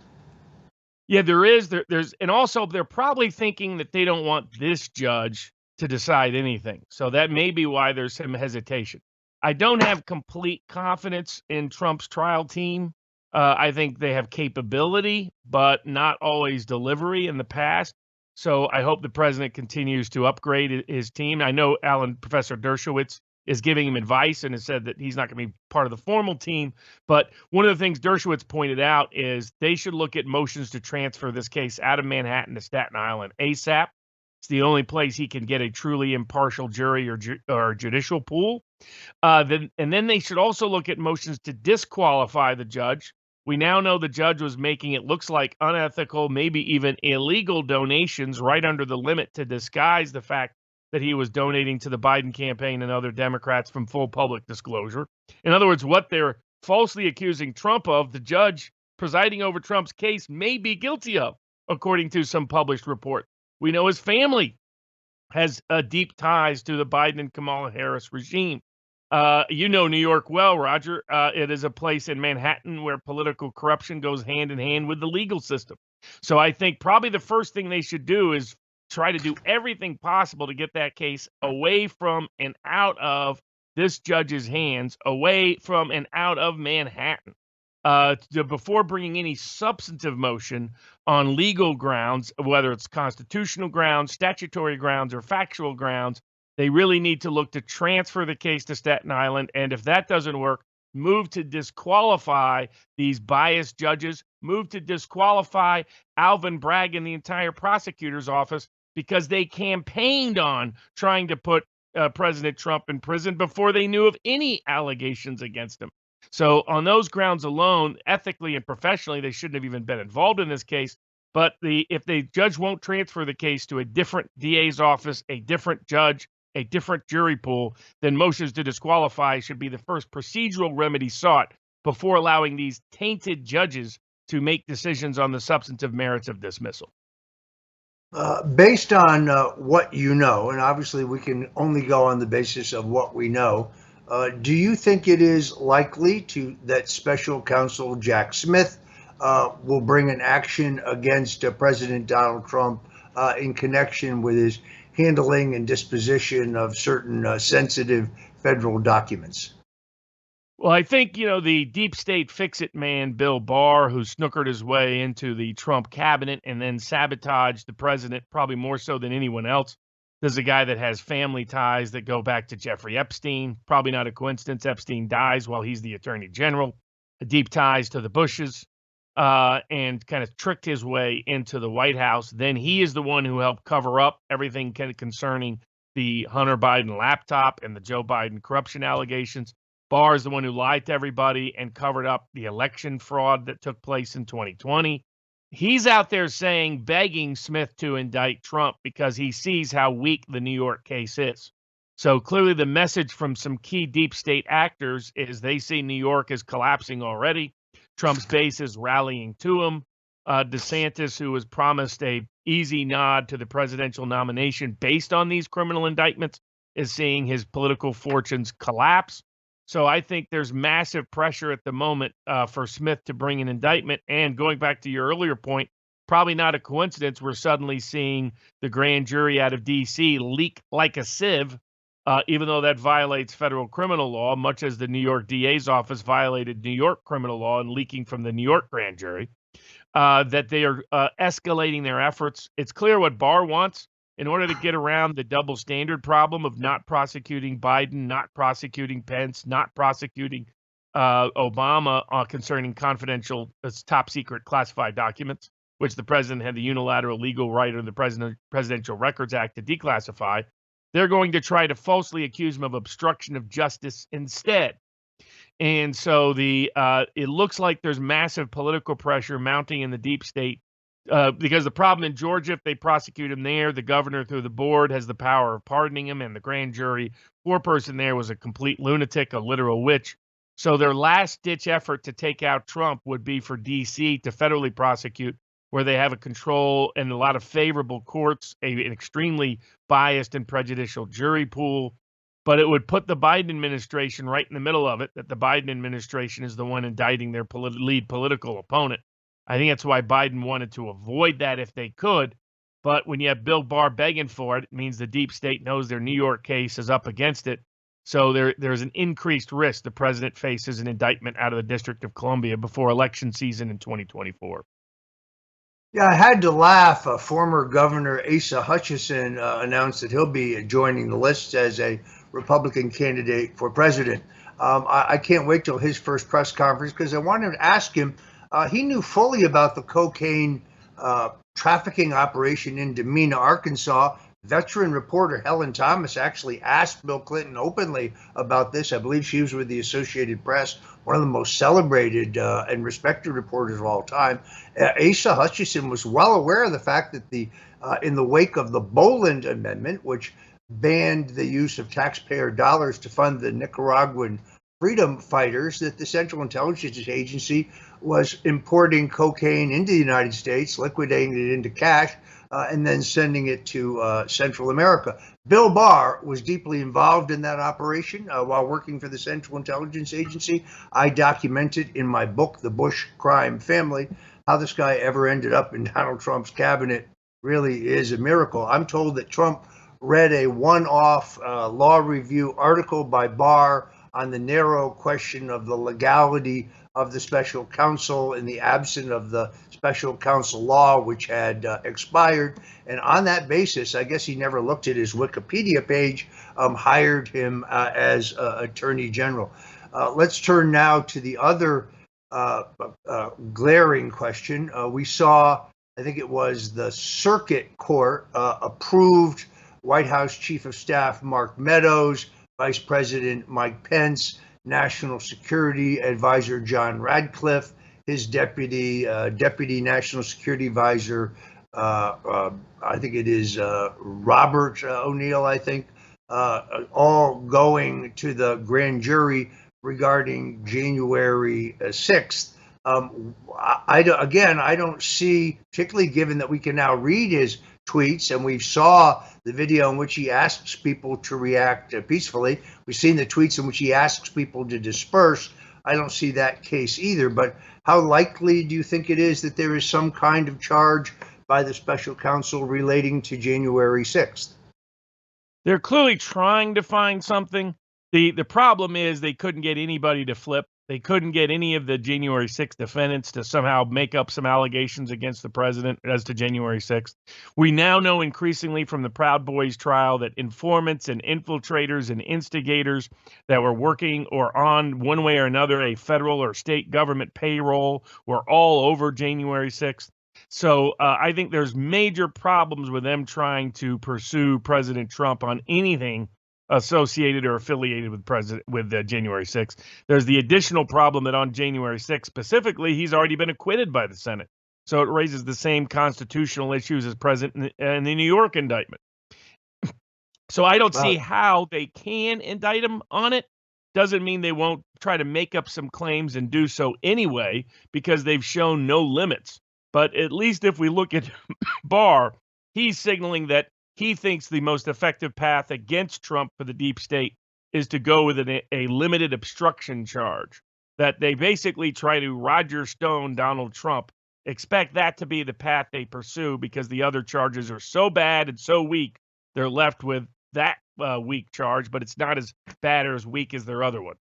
Yeah, there is. There's, and also they're probably thinking that they don't want this judge to decide anything. So that may be why there's some hesitation. I don't have complete confidence in Trump's trial team. I think they have capability, but not always delivery in the past. So I hope the president continues to upgrade his team. I know Professor Dershowitz is giving him advice and has said that he's not going to be part of the formal team. But one of the things Dershowitz pointed out is they should look at motions to transfer this case out of Manhattan to Staten Island ASAP. It's the only place he can get a truly impartial jury or judicial pool. Then they should also look at motions to disqualify the judge. We now know the judge was making, it looks like, unethical, maybe even illegal donations right under the limit to disguise the fact that he was donating to the Biden campaign and other Democrats from full public disclosure. In other words, what they're falsely accusing Trump of, the judge presiding over Trump's case may be guilty of, according to some published report. We know his family has deep ties to the Biden and Kamala Harris regime. You know New York well, Roger. It is a place in Manhattan where political corruption goes hand in hand with the legal system. So I think probably the first thing they should do is try to do everything possible to get that case away from and out of this judge's hands, away from and out of Manhattan, before bringing any substantive motion on legal grounds, whether it's constitutional grounds, statutory grounds, or factual grounds. They really need to look to transfer the case to Staten Island. And if that doesn't work, move to disqualify these biased judges, move to disqualify Alvin Bragg and the entire prosecutor's office, because they campaigned on trying to put President Trump in prison before they knew of any allegations against him. So on those grounds alone, ethically and professionally, they shouldn't have even been involved in this case. But if the judge won't transfer the case to a different DA's office, a different judge, a different jury pool, then motions to disqualify should be the first procedural remedy sought before allowing these tainted judges to make decisions on the substantive merits of dismissal. Based on what you know, and obviously we can only go on the basis of what we know, do you think it is likely that Special Counsel Jack Smith will bring an action against President Donald Trump in connection with his handling and disposition of certain sensitive federal documents? Well, I think, the deep state fix-it man, Bill Barr, who snookered his way into the Trump cabinet and then sabotaged the president, probably more so than anyone else. There's a guy that has family ties that go back to Jeffrey Epstein. Probably not a coincidence. Epstein dies while he's the attorney general. Deep ties to the Bushes, and kind of tricked his way into the White House. Then he is the one who helped cover up everything concerning the Hunter Biden laptop and the Joe Biden corruption allegations. Barr is the one who lied to everybody and covered up the election fraud that took place in 2020. He's out there begging Smith to indict Trump because he sees how weak the New York case is. So clearly the message from some key deep state actors is they see New York is collapsing already. Trump's base is rallying to him. DeSantis, who was promised a easy nod to the presidential nomination based on these criminal indictments, is seeing his political fortunes collapse. So I think there's massive pressure at the moment for Smith to bring an indictment. And going back to your earlier point, probably not a coincidence we're suddenly seeing the grand jury out of D.C. leak like a sieve, even though that violates federal criminal law, much as the New York DA's office violated New York criminal law and leaking from the New York grand jury, that they are escalating their efforts. It's clear what Barr wants. In order to get around the double standard problem of not prosecuting Biden, not prosecuting Pence, not prosecuting Obama concerning confidential, top secret classified documents, which the president had the unilateral legal right under the Presidential Records Act to declassify, they're going to try to falsely accuse him of obstruction of justice instead. And so it looks like there's massive political pressure mounting in the deep state. Because the problem in Georgia, if they prosecute him there, the governor through the board has the power of pardoning him, and the grand jury foreperson there was a complete lunatic, a literal witch. So their last-ditch effort to take out Trump would be for D.C. to federally prosecute where they have a control and a lot of favorable courts, an extremely biased and prejudicial jury pool. But it would put the Biden administration right in the middle of it, that the Biden administration is the one indicting their lead political opponent. I think that's why Biden wanted to avoid that if they could. But when you have Bill Barr begging for it, it means the deep state knows their New York case is up against it. So there's an increased risk the president faces an indictment out of the District of Columbia before election season in 2024. Yeah, I had to laugh. Former Governor Asa Hutchinson announced that he'll be joining the list as a Republican candidate for president. I can't wait till his first press conference because I wanted to ask him. He knew fully about the cocaine trafficking operation in Demena, Arkansas. Veteran reporter Helen Thomas actually asked Bill Clinton openly about this. I believe she was with the Associated Press, one of the most celebrated and respected reporters of all time. Asa Hutchinson was well aware of the fact that in the wake of the Boland Amendment, which banned the use of taxpayer dollars to fund the Nicaraguan freedom fighters, that the Central Intelligence Agency was importing cocaine into the United States, liquidating it into cash, and then sending it to Central America. Bill Barr was deeply involved in that operation while working for the Central Intelligence Agency. I documented in my book, The Bush Crime Family, how this guy ever ended up in Donald Trump's cabinet really is a miracle. I'm told that Trump read a one-off law review article by Barr on the narrow question of the legality of the special counsel in the absence of the special counsel law, which had expired. And on that basis, I guess he never looked at his Wikipedia page, hired him as Attorney General. Let's turn now to the other glaring question. We saw, I think it was the Circuit Court approved White House Chief of Staff Mark Meadows, Vice President Mike Pence, National Security Advisor John Radcliffe, his deputy National Security Advisor, I think it is Robert O'Neill, I think, all going to the grand jury regarding January 6th. I don't see, particularly given that we can now read his tweets and we saw the video in which he asks people to react peacefully. We've seen the tweets in which he asks people to disperse. I don't see that case either, but how likely do you think it is that there is some kind of charge by the special counsel relating to January 6th? They're clearly trying to find something. The problem is they couldn't get anybody to flip. They couldn't get any of the January 6th defendants to somehow make up some allegations against the president as to January 6th. We now know increasingly from the Proud Boys trial that informants and infiltrators and instigators that were working or on one way or another a federal or state government payroll were all over January 6th. So I think there's major problems with them trying to pursue President Trump on anything associated or affiliated with January 6th. There's the additional problem that on January 6th specifically, he's already been acquitted by the Senate. So it raises the same constitutional issues as present in the New York indictment. So I don't see how they can indict him on it. Doesn't mean they won't try to make up some claims and do so anyway, because they've shown no limits. But at least if we look at Barr, he's signaling that he thinks the most effective path against Trump for the deep state is to go with a limited obstruction charge, that they basically try to Roger Stone Donald Trump. Expect that to be the path they pursue because the other charges are so bad and so weak, they're left with that weak charge, but it's not as bad or as weak as their other one.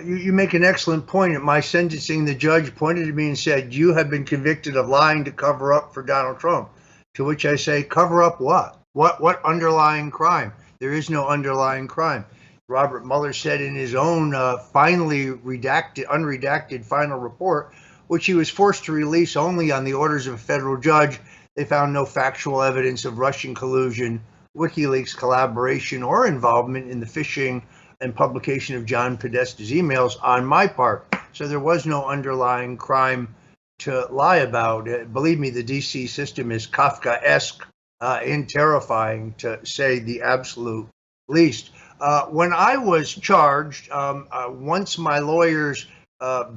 You make an excellent point. At my sentencing, the judge pointed to me and said, "You have been convicted of lying to cover up for Donald Trump." To which I say, cover up what? What underlying crime? There is no underlying crime. Robert Mueller said in his own unredacted final report, which he was forced to release only on the orders of a federal judge, they found no factual evidence of Russian collusion, WikiLeaks collaboration, or involvement in the phishing and publication of John Podesta's emails on my part. So there was no underlying crime to lie about. Believe me, the DC system is Kafkaesque and terrifying, to say the absolute least. When I was charged, once my lawyers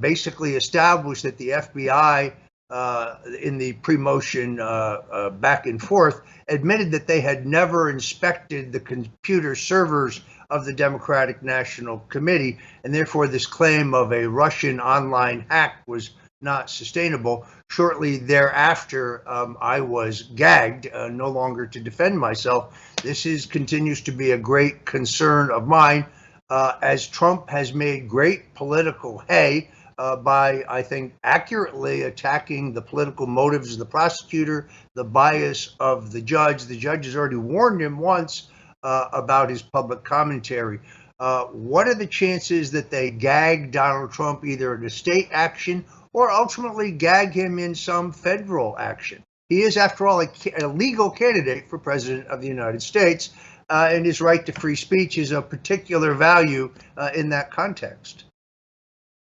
basically established that the FBI in the pre-motion back and forth, admitted that they had never inspected the computer servers of the Democratic National Committee, and therefore this claim of a Russian online hack was not sustainable. Shortly thereafter, I was gagged, no longer to defend myself. This continues to be a great concern of mine, as Trump has made great political hay by, I think, accurately attacking the political motives of the prosecutor, the bias of the judge. The judge has already warned him once about his public commentary. What are the chances that they gag Donald Trump either in a state action or ultimately gag him in some federal action? He is, after all, a legal candidate for president of the United States, and his right to free speech is of particular value in that context.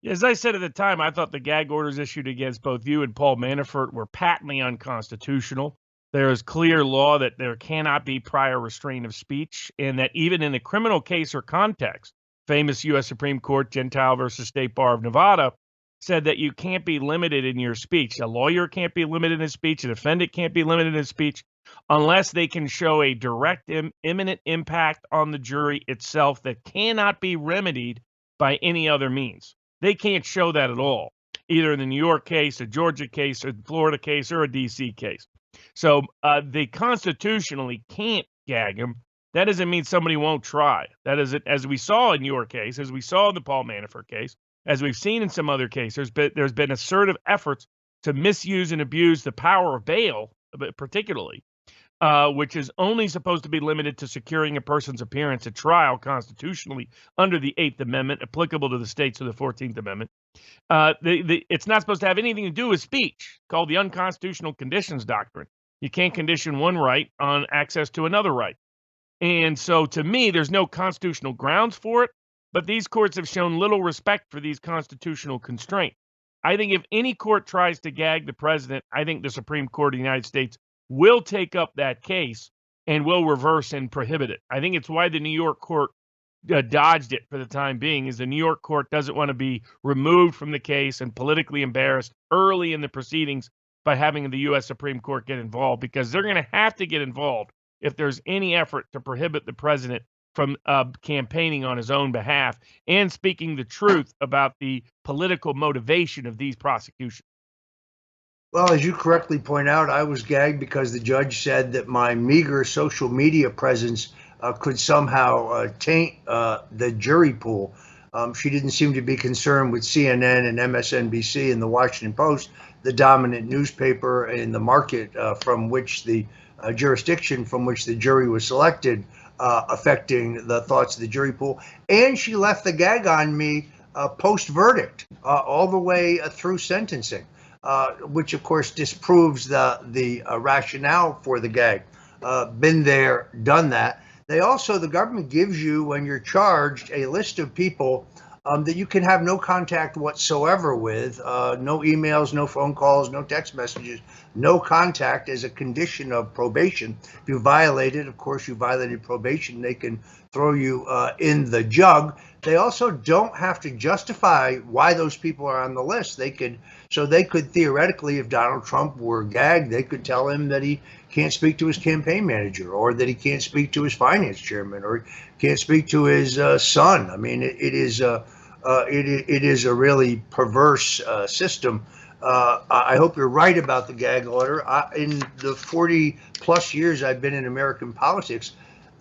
As I said at the time, I thought the gag orders issued against both you and Paul Manafort were patently unconstitutional. There is clear law that there cannot be prior restraint of speech, and that even in a criminal case or context, famous U.S. Supreme Court Gentile versus State Bar of Nevada said that you can't be limited in your speech. A lawyer can't be limited in his speech. A defendant can't be limited in his speech unless they can show a direct, imminent impact on the jury itself that cannot be remedied by any other means. They can't show that at all, either in the New York case, a Georgia case, a Florida case, or a D.C. case. So they constitutionally can't gag him. That doesn't mean somebody won't try. That is, as we saw in your case, as we saw in the Paul Manafort case, as we've seen in some other cases, but there's been assertive efforts to misuse and abuse the power of bail, particularly, which is only supposed to be limited to securing a person's appearance at trial constitutionally under the 8th Amendment, applicable to the states of the 14th Amendment. It's not supposed to have anything to do with speech, called the unconstitutional conditions doctrine. You can't condition one right on access to another right. And so to me, there's no constitutional grounds for it, but these courts have shown little respect for these constitutional constraints. I think if any court tries to gag the president, I think the Supreme Court of the United States will take up that case and will reverse and prohibit it. I think it's why the New York court dodged it for the time being, is the New York court doesn't want to be removed from the case and politically embarrassed early in the proceedings by having the U.S. Supreme Court get involved, because they're going to have to get involved if there's any effort to prohibit the president from campaigning on his own behalf and speaking the truth about the political motivation of these prosecutions. Well, as you correctly point out, I was gagged because the judge said that my meager social media presence could somehow taint the jury pool. She didn't seem to be concerned with CNN and MSNBC and the Washington Post, the dominant newspaper in the market from which the jurisdiction from which the jury was selected, affecting the thoughts of the jury pool. And she left the gag on me post-verdict, all the way through sentencing, which of course disproves the rationale for the gag. Been there, done that. The government gives you, when you're charged, a list of people that you can have no contact whatsoever with, no emails, no phone calls, no text messages, no contact as a condition of probation. If you violate it, of course, you violated probation, they can throw you in the jug. They also don't have to justify why those people are on the list. They could theoretically, if Donald Trump were gagged, they could tell him that he can't speak to his campaign manager, or that he can't speak to his finance chairman, or can't speak to his son. I mean, it is a really perverse system. I hope you're right about the gag order. In the 40 plus years I've been in American politics,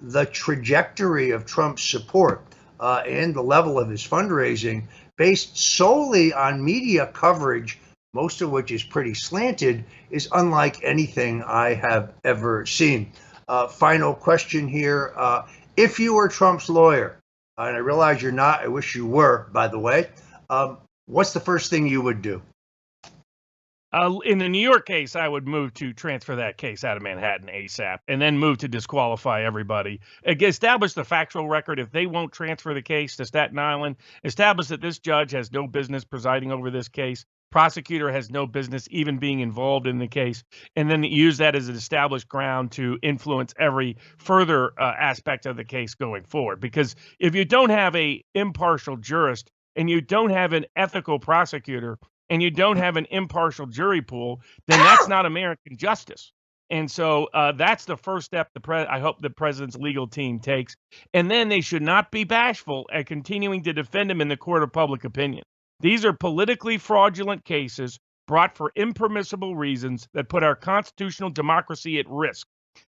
the trajectory of Trump's support and the level of his fundraising, based solely on media coverage, most of which is pretty slanted, is unlike anything I have ever seen. Final question here. If you were Trump's lawyer, and I realize you're not, I wish you were, by the way, what's the first thing you would do? In the New York case, I would move to transfer that case out of Manhattan ASAP, and then move to disqualify everybody. Establish the factual record. If they won't transfer the case to Staten Island, establish that this judge has no business presiding over this case. Prosecutor has no business even being involved in the case, and then use that as an established ground to influence every further aspect of the case going forward. Because if you don't have a impartial jurist and you don't have an ethical prosecutor, and you don't have an impartial jury pool, then that's not American justice. And so that's the first step I hope the president's legal team takes. And then they should not be bashful at continuing to defend him in the court of public opinion. These are politically fraudulent cases brought for impermissible reasons that put our constitutional democracy at risk.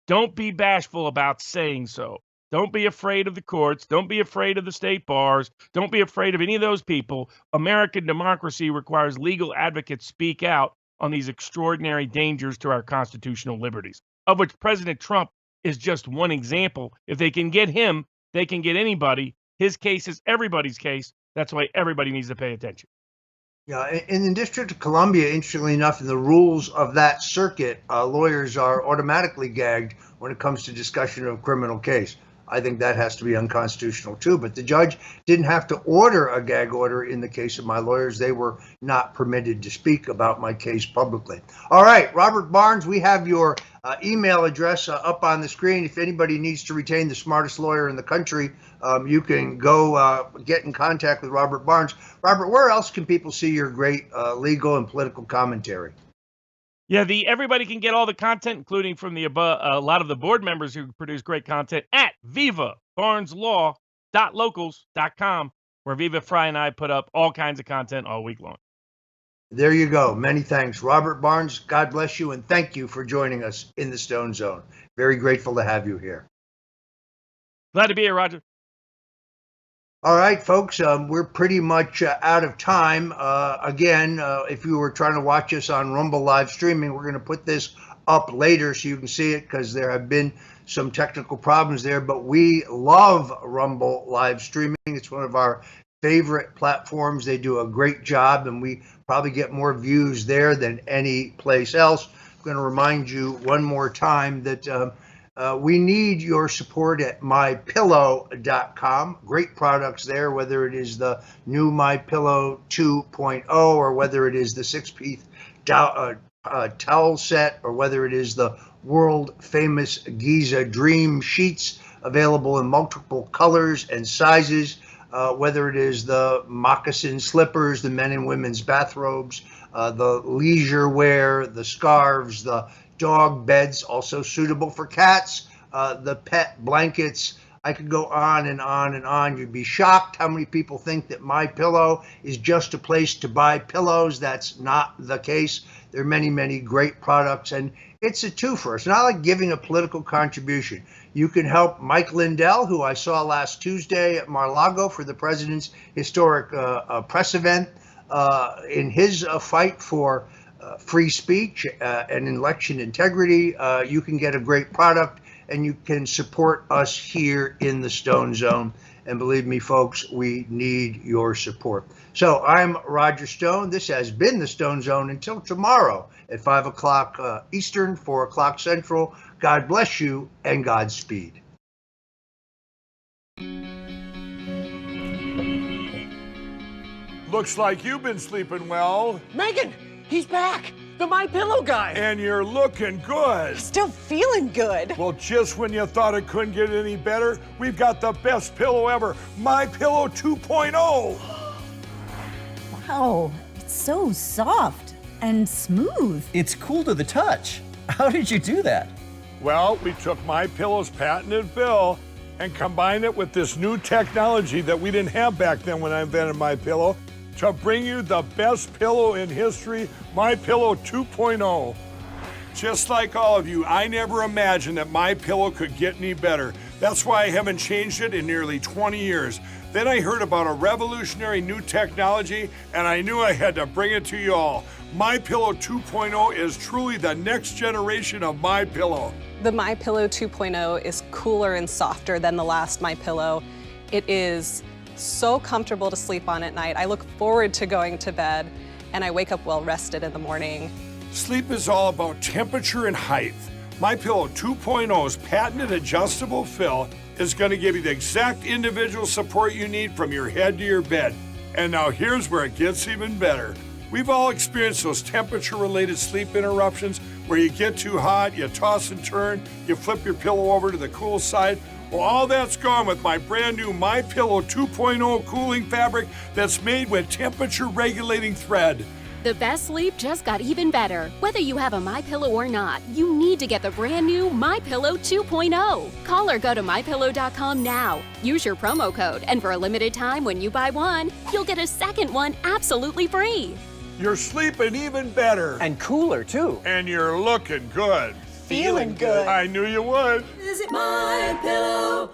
Don't be bashful about saying so. Don't be afraid of the courts. Don't be afraid of the state bars. Don't be afraid of any of those people. American democracy requires legal advocates speak out on these extraordinary dangers to our constitutional liberties, of which President Trump is just one example. If they can get him, they can get anybody. His case is everybody's case. That's why everybody needs to pay attention. Yeah, in the District of Columbia, interestingly enough, in the rules of that circuit, lawyers are automatically gagged when it comes to discussion of a criminal case. I think that has to be unconstitutional too, but the judge didn't have to order a gag order in the case of my lawyers. They were not permitted to speak about my case publicly. All right, Robert Barnes, we have your email address up on the screen. If anybody needs to retain the smartest lawyer in the country, you can go get in contact with Robert Barnes. Robert, where else can people see your great legal and political commentary? Yeah, everybody can get all the content, including from a lot of the board members who produce great content at vivabarneslaw.locals.com, where Viva Fry and I put up all kinds of content all week long. There you go. Many thanks. Robert Barnes, God bless you, and thank you for joining us in the Stone Zone. Very grateful to have you here. Glad to be here, Roger. All right, folks, we're pretty much out of time. Again, if you were trying to watch us on Rumble live streaming, we're going to put this up later so you can see it because there have been some technical problems there. But we love Rumble live streaming. It's one of our favorite platforms. They do a great job, and we probably get more views there than any place else. I'm going to remind you one more time that we need your support at mypillow.com. Great products there, whether it is the new MyPillow 2.0 or whether it is the 6-piece towel set or whether it is the world famous Giza Dream sheets available in multiple colors and sizes, whether it is the moccasin slippers, the men and women's bathrobes, the leisure wear, the scarves, the dog beds, also suitable for cats, the pet blankets. I could go on and on and on. You'd be shocked how many people think that MyPillow is just a place to buy pillows. That's not the case. There are many, many great products, and it's a twofer. It's not like giving a political contribution. You can help Mike Lindell, who I saw last Tuesday at Mar-a-Lago for the President's historic press event, in his fight for free speech and election integrity. You can get a great product, and you can support us here in the Stone Zone. And believe me, folks, we need your support. So I'm Roger Stone. This has been the Stone Zone until tomorrow at 5 o'clock Eastern, 4 o'clock Central. God bless you and Godspeed. Looks like you've been sleeping well. Megan, he's back. The MyPillow guy. And you're looking good. Still feeling good. Well, just when you thought it couldn't get any better, we've got the best pillow ever, MyPillow 2.0. Wow, it's so soft and smooth. It's cool to the touch. How did you do that? Well, we took MyPillow's patented fill and combined it with this new technology that we didn't have back then when I invented MyPillow to bring you the best pillow in history, MyPillow 2.0. Just like all of you, I never imagined that MyPillow could get any better. That's why I haven't changed it in nearly 20 years. Then I heard about a revolutionary new technology, and I knew I had to bring it to you all. MyPillow 2.0 is truly the next generation of MyPillow. The MyPillow 2.0 is cooler and softer than the last MyPillow. It is so comfortable to sleep on at night. I look forward to going to bed, and I wake up well rested in the morning. Sleep is all about temperature and height. MyPillow 2.0's patented adjustable fill is going to give you the exact individual support you need from your head to your bed. And now here's where it gets even better. We've all experienced those temperature-related sleep interruptions where you get too hot, you toss and turn, you flip your pillow over to the cool side. Well, all that's gone with my brand new MyPillow 2.0 cooling fabric that's made with temperature-regulating thread. The best sleep just got even better. Whether you have a MyPillow or not, you need to get the brand new MyPillow 2.0. Call or go to MyPillow.com now. Use your promo code, and for a limited time when you buy one, you'll get a second one absolutely free. You're sleeping even better. And cooler, too. And you're looking good. Feeling good. I knew you would. Visit MyPillow.com.